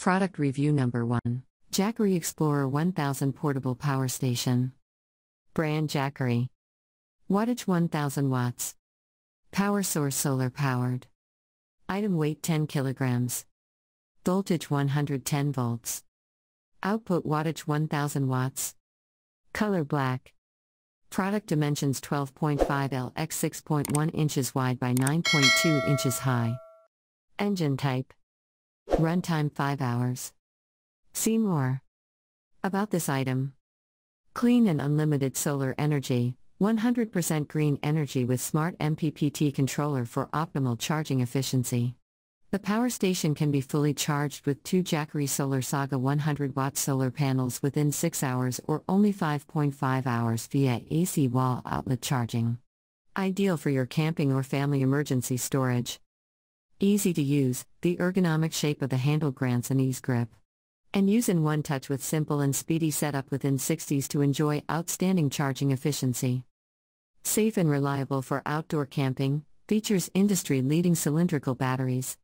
Product Review Number 1. Jackery Explorer 1000 Portable Power Station. Brand Jackery. Wattage 1000 watts. Power source solar powered. Item weight 10 kilograms. Voltage 110 volts. Output wattage 1000 watts. Color black. Product dimensions 12.5 L x 6.1 inches wide by 9.2 inches high. Engine type. Runtime 5 hours. See more about this item. Clean and unlimited solar energy, 100% green energy with smart MPPT controller for optimal charging efficiency. The power station can be fully charged with 2 Jackery Solar Saga 100-watt solar panels within 6 hours or only 5.5 hours via AC wall outlet charging. Ideal for your camping or family emergency storage. Easy to use, the ergonomic shape of the handle grants an ease grip. And use in one touch with simple and speedy setup within 60s to enjoy outstanding charging efficiency. Safe and reliable for outdoor camping, features industry-leading cylindrical batteries.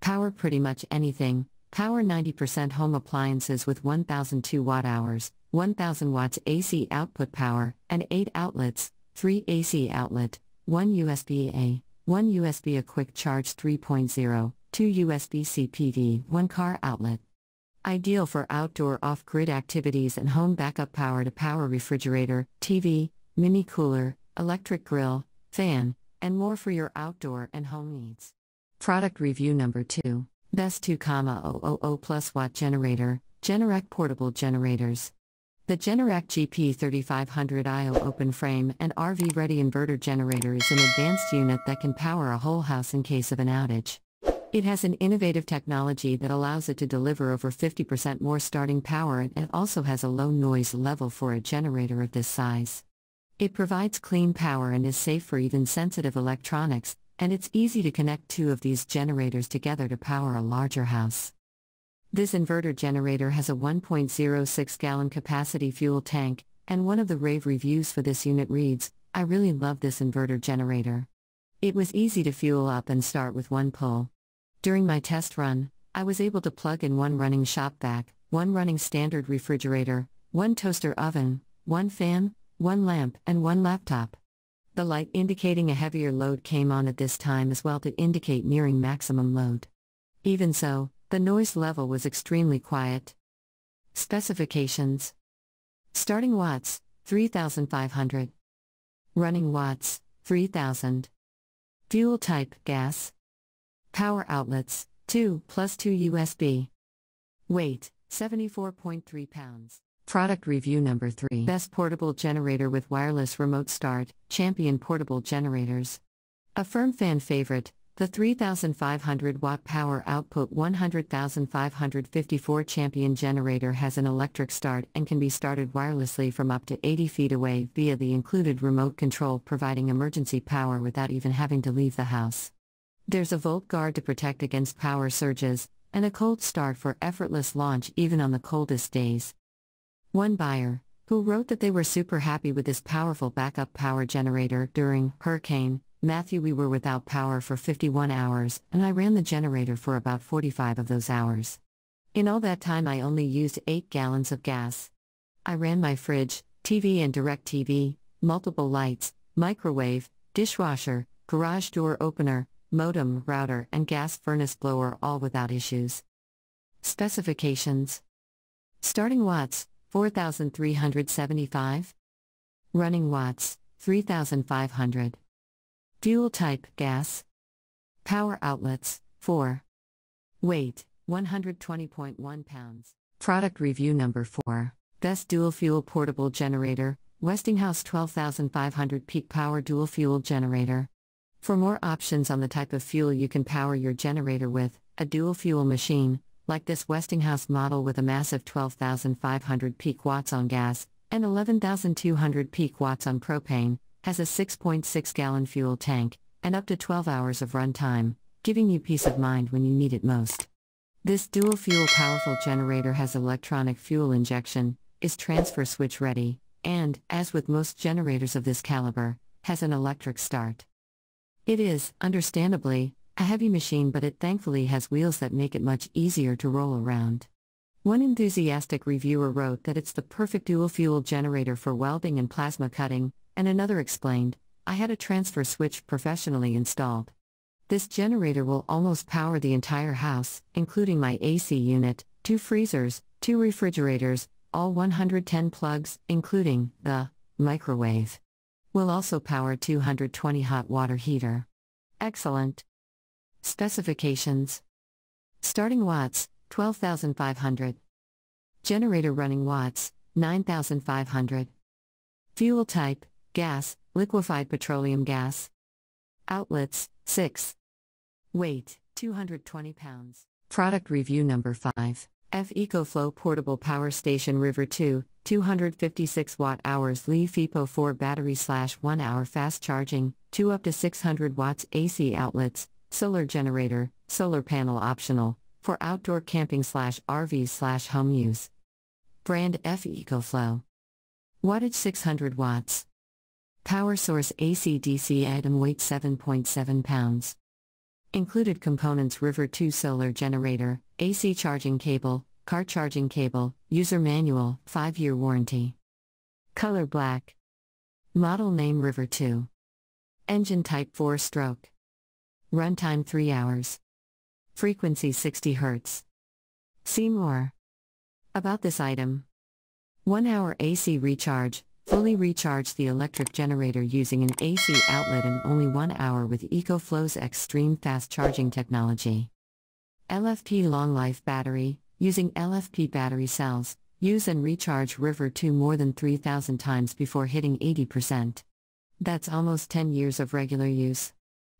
Power pretty much anything, power 90% home appliances with 1002 watt-hours, 1000 watts AC output power, and 8 outlets, 3 AC outlet, 1 USB-A, 1 USB-A quick charge 3.0, 2 USB-C PD, 1 car outlet. Ideal for outdoor off-grid activities and home backup power to power refrigerator, TV, mini cooler, electric grill, fan, and more for your outdoor and home needs. Product Review Number 2. Best 2,000 plus watt generator, Generac Portable Generators. The Generac GP3500 open frame and RV-ready inverter generator is an advanced unit that can power a whole house in case of an outage. It has an innovative technology that allows it to deliver over 50% more starting power, and it also has a low noise level for a generator of this size. It provides clean power and is safe for even sensitive electronics, and it's easy to connect 2 of these generators together to power a larger house. This inverter generator has a 1.06 gallon capacity fuel tank, and one of the rave reviews for this unit reads, "I really love this inverter generator. It was easy to fuel up and start with one pull." During my test run, I was able to plug in 1 running shop vac, 1 running standard refrigerator, 1 toaster oven, 1 fan, 1 lamp, and 1 laptop. The light indicating a heavier load came on at this time as well to indicate nearing maximum load. Even so, the noise level was extremely quiet. Specifications. Starting watts, 3,500. Running watts, 3,000. Fuel type, gas. Power outlets, 2 plus 2 USB. Weight, 74.3 pounds. Product Review Number 3. Best portable generator with wireless remote start, Champion Portable Generators. A firm fan favorite, the 3,500 watt power output 100,554 Champion generator has an electric start and can be started wirelessly from up to 80 feet away via the included remote control, providing emergency power without even having to leave the house. There's a volt guard to protect against power surges, and a cold start for effortless launch even on the coldest days. One buyer, who wrote that they were super happy with this powerful backup power generator during Hurricane Matthew. We were without power for 51 hours, and I ran the generator for about 45 of those hours. In all that time I only used 8 gallons of gas. I ran my fridge, TV and DirecTV, multiple lights, microwave, dishwasher, garage door opener, modem, router, and gas furnace blower all without issues. Specifications. Starting watts, 4,375. Running watts, 3,500. Fuel type, gas. Power outlets, 4. Weight, 120.1 pounds. Product Review Number 4. Best Dual Fuel Portable Generator, Westinghouse 12,500 Peak Power Dual Fuel Generator. For more options on the type of fuel you can power your generator with, a dual fuel machine, like this Westinghouse model with a massive 12,500 peak watts on gas, and 11,200 peak watts on propane, has a 6.6 gallon fuel tank, and up to 12 hours of run time, giving you peace of mind when you need it most. This dual fuel powerful generator has electronic fuel injection, is transfer switch ready, and, as with most generators of this caliber, has an electric start. It is, understandably, A heavy machine, but it thankfully has wheels that make it much easier to roll around. One enthusiastic reviewer wrote that it's the perfect dual-fuel generator for welding and plasma cutting, and another explained, "I had a transfer switch professionally installed. This generator will almost power the entire house, including my AC unit, 2 freezers, 2 refrigerators, all 110 plugs, including the microwave. Will also power 220 hot water heater. Excellent." Specifications. Starting watts, 12,500. Generator running watts, 9,500. Fuel type, gas, liquefied petroleum gas. Outlets, 6. Weight, 220 pounds. Product review number 5. F EcoFlow Portable Power Station River 2, 256 Watt-hours Li-FePO 4 battery /1 hour fast charging, 2 up to 600 watts AC outlets, solar generator, solar panel optional, for outdoor camping /RV/home use. Brand F EcoFlow. Wattage 600 watts. Power source AC/DC item weight 7.7 pounds. Included components: River 2 solar generator, AC charging cable, car charging cable, user manual, 5-year warranty. Color black. Model name River 2. Engine type 4-stroke. Runtime 3 hours. Frequency 60 Hz. See more about this item. 1 hour AC recharge. Fully recharge the electric generator using an AC outlet in only 1 hour with EcoFlow's extreme fast charging technology. LFP long life battery. Using LFP battery cells, use and recharge River 2 more than 3,000 times before hitting 80%. That's almost 10 years of regular use.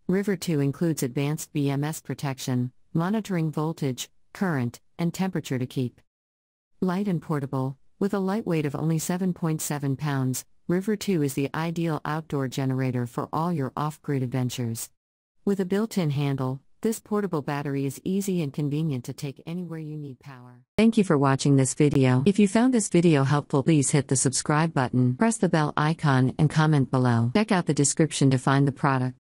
River 2 includes advanced BMS protection, monitoring voltage, current, and temperature to keep light and portable. With a light weight of only 7.7 pounds, River 2 is the ideal outdoor generator for all your off-grid adventures. With a built-in handle, this portable battery is easy and convenient to take anywhere you need power. Thank you for watching this video. If you found this video helpful, please hit the subscribe button, press the bell icon, and comment below. Check out the description to find the product.